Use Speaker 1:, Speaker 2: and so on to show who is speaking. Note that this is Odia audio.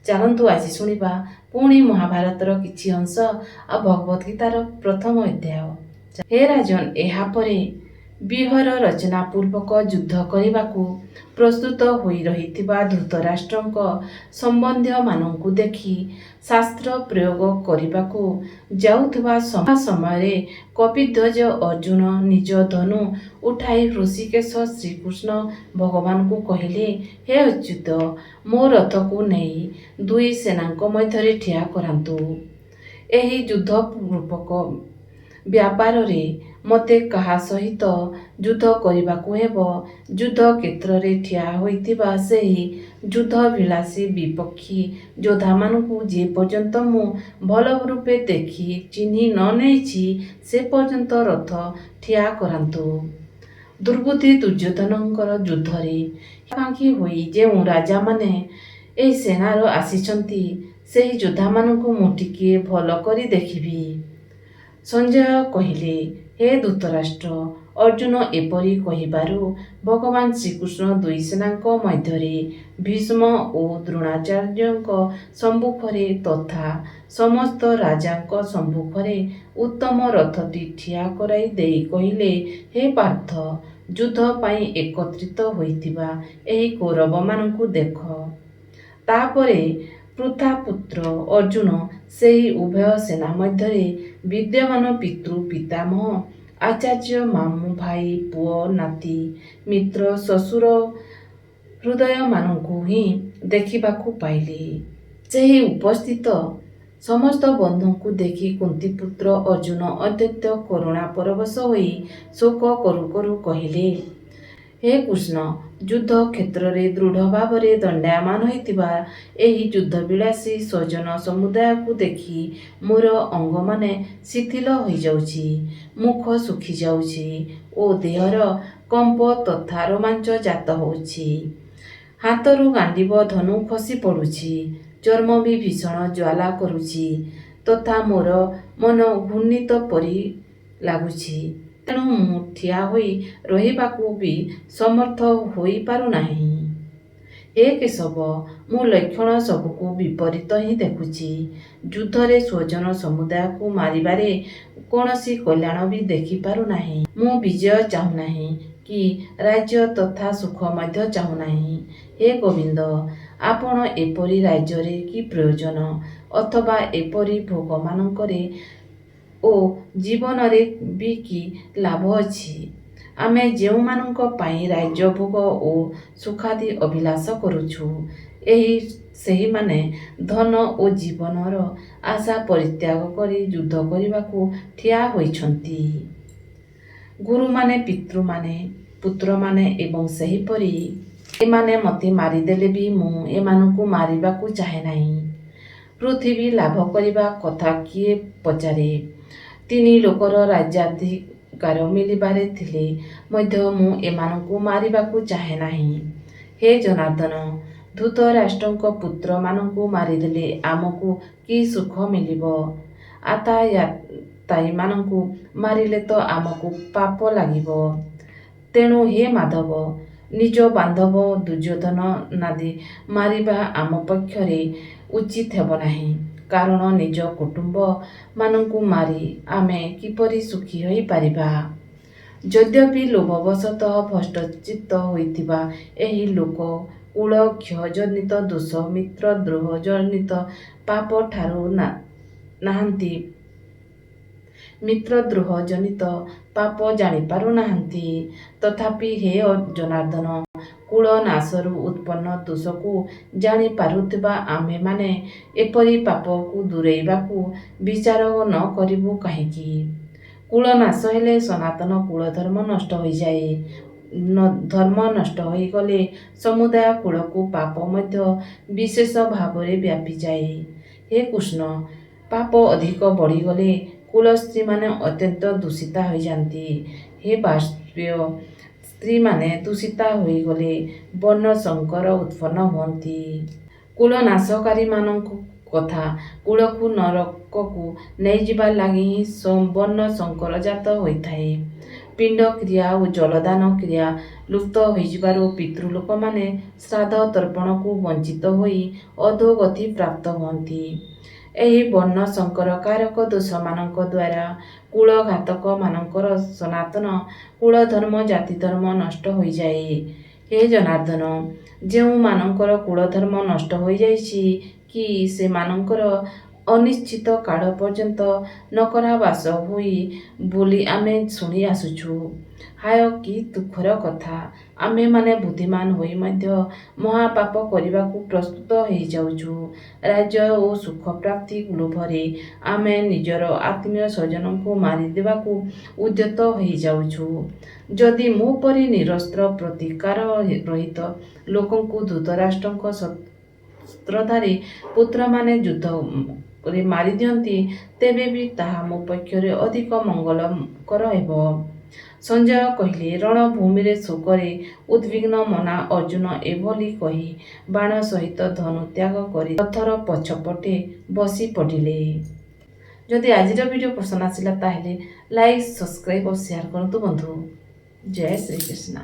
Speaker 1: ଚାଲନ୍ତୁ ଆଜି ଶୁଣିବା ପୁଣି ମହାଭାରତର କିଛି ଅଂଶ ଆଉ ଭଗବତ ଗୀତାର ପ୍ରଥମ ଅଧ୍ୟାୟ। ହେ ରାଜନ, ଏହାପରେ ବ୍ୟୁହର ରଚନା ପୂର୍ବକ ଯୁଦ୍ଧ କରିବାକୁ ପ୍ରସ୍ତୁତ ହୋଇ ରହିଥିବା ଧୃତରାଷ୍ଟ୍ରଙ୍କ ସମ୍ବନ୍ଧୀୟମାନଙ୍କୁ ଦେଖି ଶାସ୍ତ୍ର ପ୍ରୟୋଗ କରିବାକୁ ଯାଉଥିବା ସମୟରେ କପିଧ୍ୱଜ ଅର୍ଜୁନ ନିଜ ଧନୁ ଉଠାଇ ହୃଷିକେଶ ଶ୍ରୀକୃଷ୍ଣ ଭଗବାନଙ୍କୁ କହିଲେ, ହେ ଅଚ୍ୟୁତ, ମୋ ରଥକୁ ନେଇ ଦୁଇ ସେନାଙ୍କ ମଧ୍ୟରେ ଠିଆ କରାନ୍ତୁ। ଏହି ଯୁଦ୍ଧ ରୂପକ ବ୍ୟାପାରରେ ମୋତେ କାହା ସହିତ ଯୁଦ୍ଧ କରିବାକୁ ହେବ? ଯୁଦ୍ଧ କ୍ଷେତ୍ରରେ ଠିଆ ହୋଇଥିବା ସେହି ଯୁଦ୍ଧଭିଳାଷୀ ବିପକ୍ଷୀ ଯୋଦ୍ଧାମାନଙ୍କୁ ଯେ ପର୍ଯ୍ୟନ୍ତ ମୁଁ ଭଲ ରୂପେ ଦେଖି ଚିହ୍ନି ନ ନେଇଛି ସେ ପର୍ଯ୍ୟନ୍ତ ରଥ ଠିଆ କରାନ୍ତୁ। ଦୁର୍ବୁଦ୍ଧି ଦୁର୍ଯ୍ୟୋଧନଙ୍କର ଯୁଦ୍ଧରେ ଆକାଂକ୍ଷୀ ହୋଇ ଯେଉଁ ରାଜାମାନେ ଏହି ସେନାର ଆସିଛନ୍ତି ସେହି ଯୋଦ୍ଧାମାନଙ୍କୁ ମୁଁ ଟିକିଏ ଭଲ କରି ଦେଖିବି। ସଞ୍ଜୟ କହିଲେ, ହେ ଧୃତରାଷ୍ଟ୍ର, ଅର୍ଜୁନ ଏପରି କହିବାରୁ ଭଗବାନ ଶ୍ରୀକୃଷ୍ଣ ଦୁଇ ସେନାଙ୍କ ମଧ୍ୟରେ ଭୀଷ୍ମ ଓ ଦ୍ରୋଣାଚାର୍ଯ୍ୟଙ୍କ ସମ୍ମୁଖରେ ତଥା ସମସ୍ତ ରାଜାଙ୍କ ସମ୍ମୁଖରେ ଉତ୍ତମ ରଥଟି ଠିଆ କରାଇ ଦେଇ କହିଲେ, ହେ ପାର୍ଥ, ଯୁଦ୍ଧ ପାଇଁ ଏକତ୍ରିତ ହୋଇଥିବା ଏହି କୌରବମାନଙ୍କୁ ଦେଖ। ତାପରେ ପୃଥାପୁତ୍ର ଅର୍ଜୁନ ସେହି ଉଭୟ ସେନା ମଧ୍ୟରେ ବିଦ୍ୟମାନ ପିତୃ ପିତାମହ ଆଚାର୍ଯ୍ୟ ମାମୁଁ ଭାଇ ପୁଅ ନାତି ମିତ୍ର ଶ୍ୱଶୁର ହୃଦୟମାନଙ୍କୁ ହିଁ ଦେଖିବାକୁ ପାଇଲେ। ସେହି ଉପସ୍ଥିତ ସମସ୍ତ ବନ୍ଧୁଙ୍କୁ ଦେଖି କୁନ୍ତୀପୁତ୍ର ଅର୍ଜୁନ ଅତ୍ୟନ୍ତ କରୁଣା ପରବଶ ହୋଇ ଶୋକ କରୁ କରୁ କହିଲେ, ହେ କୃଷ୍ଣ, ଯୁଦ୍ଧ କ୍ଷେତ୍ରରେ ଦୃଢ଼ ଭାବରେ ଦଣ୍ଡାୟମାନ ହୋଇଥିବା ଏହି ଯୁଦ୍ଧବିଳାସୀ ସ୍ୱଜନ ସମୁଦାୟକୁ ଦେଖି ମୋର ଅଙ୍ଗମାନେ ଶିଥିଳ ହୋଇଯାଉଛି, ମୁଖ ଶୁଖିଯାଉଛି ଓ ଦେହର କମ୍ପ ତଥା ରୋମାଞ୍ଚ ଜାତ ହେଉଛି। ହାତରୁ ଗାଣ୍ଡିବ ଧନୁ ଖସି ପଡ଼ୁଛି, ଚର୍ମ ବି ଭୀଷଣ ଜ୍ୱାଳା କରୁଛି ତଥା ମୋର ମନ ଘୂର୍ଣ୍ଣିତ ପରି ଲାଗୁଛି। ତେଣୁ ମୁଁ ଠିଆ ହୋଇ ରହିବାକୁ ବି ସମର୍ଥ ହୋଇପାରୁନାହିଁ। ହେ କେଶବ, ମୁଁ ଲକ୍ଷଣ ସବୁକୁ ବିପରୀତ ହିଁ ଦେଖୁଛି। ଯୁଦ୍ଧରେ ସ୍ୱଜନ ସମୁଦାୟକୁ ମାରିବାରେ କୌଣସି କଲ୍ୟାଣ ବି ଦେଖିପାରୁନାହିଁ। ମୁଁ ବିଜୟ ଚାହୁଁନାହିଁ କି ରାଜ୍ୟ ତଥା ସୁଖ ମଧ୍ୟ ଚାହୁଁନାହିଁ। ହେ ଗୋବିନ୍ଦ, ଆପଣ ଏପରି ରାଜ୍ୟରେ କି ପ୍ରୟୋଜନ ଅଥବା ଏପରି ଭୋଗମାନଙ୍କରେ ଓ ଜୀବନରେ ବି କି ଲାଭ ଅଛି? ଆମେ ଯେଉଁମାନଙ୍କ ପାଇଁ ରାଜ୍ୟଭୋଗ ଓ ସୁଖାଦି ଅଭିଳାଷ କରୁଛୁ, ସେହିମାନେ ଧନ ଓ ଜୀବନର ଆଶା ପରିତ୍ୟାଗ କରି ଯୁଦ୍ଧ କରିବାକୁ ଠିଆ ହୋଇଛନ୍ତି। ଗୁରୁମାନେ, ପିତୃମାନେ, ପୁତ୍ରମାନେ ଏବଂ ସେହିପରି ଏମାନେ ମୋତେ ମାରିଦେଲେ ବି ମୁଁ ଏମାନଙ୍କୁ ମାରିବାକୁ ଚାହେଁ ନାହିଁ। ପୃଥିବୀ ଲାଭ କରିବା କଥା କିଏ ପଚାରେ? ତିନି ଲୋକର ରାଜ୍ୟାଧିକାର ମିଳିବାରେ ଥିଲେ ମଧ୍ୟ ମୁଁ ଏମାନଙ୍କୁ ମାରିବାକୁ ଚାହେଁ ନାହିଁ। ହେ ଜନାର୍ଦ୍ଦନ, ଧୃତରାଷ୍ଟ୍ରଙ୍କ ପୁତ୍ରମାନଙ୍କୁ ମାରିଦେଲେ ଆମକୁ କି ସୁଖ ମିଳିବ? ଆତତାୟୀମାନଙ୍କୁ ମାରିଲେ ତ ଆମକୁ ପାପ ଲାଗିବ। ତେଣୁ ହେ ମାଧବ, ନିଜ ବାନ୍ଧବ ଦୁର୍ଯ୍ୟୋଧନାଦି ମାରିବା ଆମ ପକ୍ଷରେ ଉଚିତ ହେବ ନାହିଁ। କାରଣ ନିଜ କୁଟୁମ୍ବମାନଙ୍କୁ ମାରି ଆମେ କିପରି ସୁଖୀ ହୋଇପାରିବା? ଯଦ୍ୟପି ଲୋଭବଶତଃ ଭ୍ରଷ୍ଟଚିତ୍ତ ହୋଇଥିବା ଏହି ଲୋକ କୁଳ କ୍ଷୟଜନିତ ଦୋଷ ମିତ୍ରଦ୍ରୋହ ଜନିତ ପାପ ଠାରୁ ନାହାନ୍ତି, ମିତ୍ରଦ୍ରୋହ ଜନିତ ପାପ ଜାଣିପାରୁନାହାନ୍ତି, ତଥାପି ହେ ଜନାର୍ଦ୍ଦନ, କୁଳ ନାଶରୁ ଉତ୍ପନ୍ନ ଦୋଷକୁ ଜାଣିପାରୁଥିବା ଆମ୍ଭେମାନେ ଏପରି ପାପକୁ ଦୂରେଇବାକୁ ବିଚାର ନ କରିବୁ କାହିଁକି? କୁଳ ନାଶ ହେଲେ ସନାତନ କୁଳଧର୍ମ ନଷ୍ଟ ହୋଇଯାଏ। ଧର୍ମ ନଷ୍ଟ ହୋଇଗଲେ ସମୁଦାୟ କୁଳକୁ ପାପ ମଧ୍ୟ ବିଶେଷ ଭାବରେ ବ୍ୟାପିଯାଏ। ହେ କୃଷ୍ଣ, ପାପ ଅଧିକ ବଢ଼ିଗଲେ କୁଳସ୍ତ୍ରୀମାନେ ଅତ୍ୟନ୍ତ ଦୂଷିତା ହୋଇଯାନ୍ତି। ହେ ବାଷ୍ପେୟ, ସ୍ତ୍ରୀମାନେ ଦୂଷିତା ହୋଇଗଲେ ବର୍ଣ୍ଣ ସଂକର ଉତ୍ପନ୍ନ ହୁଅନ୍ତି। କୁଳନାଶକାରୀମାନଙ୍କ କଥା କୁଳକୁ ନରକକୁ ନେଇଯିବା ଲାଗି ହିଁ ବର୍ଣ୍ଣ ସଂକର ଜାତ ହୋଇଥାଏ। ପିଣ୍ଡ କ୍ରିୟା ଓ ଜଳଦାନ କ୍ରିୟା ଲୁପ୍ତ ହୋଇଯିବାରୁ ପିତୃଲୋକମାନେ ଶ୍ରାଦ୍ଧ ତର୍ପଣକୁ ବଞ୍ଚିତ ହୋଇ ଅଧୋଗତି ପ୍ରାପ୍ତ ହୁଅନ୍ତି। ଏହି ବର୍ଣ୍ଣ ସଂକର କାରକ ଦୋଷମାନଙ୍କ ଦ୍ୱାରା କୁଳଘାତକମାନଙ୍କର ସନାତନ କୁଳଧର୍ମ ଜାତିଧର୍ମ ନଷ୍ଟ ହୋଇଯାଏ। ହେ ଜନାର୍ଦ୍ଦନ, ଯେଉଁମାନଙ୍କର କୁଳଧର୍ମ ନଷ୍ଟ ହୋଇଯାଇଛି କି ସେମାନଙ୍କର ଅନିଶ୍ଚିତ କାଳ ପର୍ଯ୍ୟନ୍ତ ନକରାବାସ ହୋଇ ବୋଲି ଆମେ ଶୁଣି ଆସୁଛୁ। ହାୟ କି ଦୁଃଖର କଥା! ଆମେମାନେ ବୁଦ୍ଧିମାନ ହୋଇ ମଧ୍ୟ ମହାପାପ କରିବାକୁ ପ୍ରସ୍ତୁତ ହେଇଯାଉଛୁ। ରାଜ୍ୟ ଓ ସୁଖ ପ୍ରାପ୍ତି ଲୋଭରେ ଆମେ ନିଜର ଆତ୍ମୀୟ ସ୍ୱଜନଙ୍କୁ ମାରିଦେବାକୁ ଉଦ୍ୟତ ହେଇଯାଉଛୁ। ଯଦି ମୋ ପରି ନିରସ୍ତ୍ର ପ୍ରତିକାର ରହିତ ଲୋକଙ୍କୁ ଧୃତରାଷ୍ଟ୍ରଙ୍କ ଶସ୍ତ୍ରଧାରୀ ପୁତ୍ରମାନେ ଯୁଦ୍ଧରେ ମାରିଦିଅନ୍ତି, ତେବେ ବି ତାହା ମୋ ପକ୍ଷରେ ଅଧିକ ମଙ୍ଗଳକର ହେବ। ସଞ୍ଜୟ କହିଲେ, ରଣଭୂମିରେ ଶୋକରେ ଉଦ୍ବିଗ୍ନ ମନା ଅର୍ଜୁନ ଏଭଳି କହି ବାଣ ସହିତ ଧନୁ ତ୍ୟାଗ କରି ରଥର ପଛପଟେ ବସି ପଡ଼ିଲେ। ଯଦି ଆଜିର ଭିଡ଼ିଓ ପସନ୍ଦ ଆସିଲା ତାହେଲେ ଲାଇକ୍, ସବସ୍କ୍ରାଇବ୍ ଓ ସେୟାର କରନ୍ତୁ ବନ୍ଧୁ। ଜୟ ଶ୍ରୀକୃଷ୍ଣ।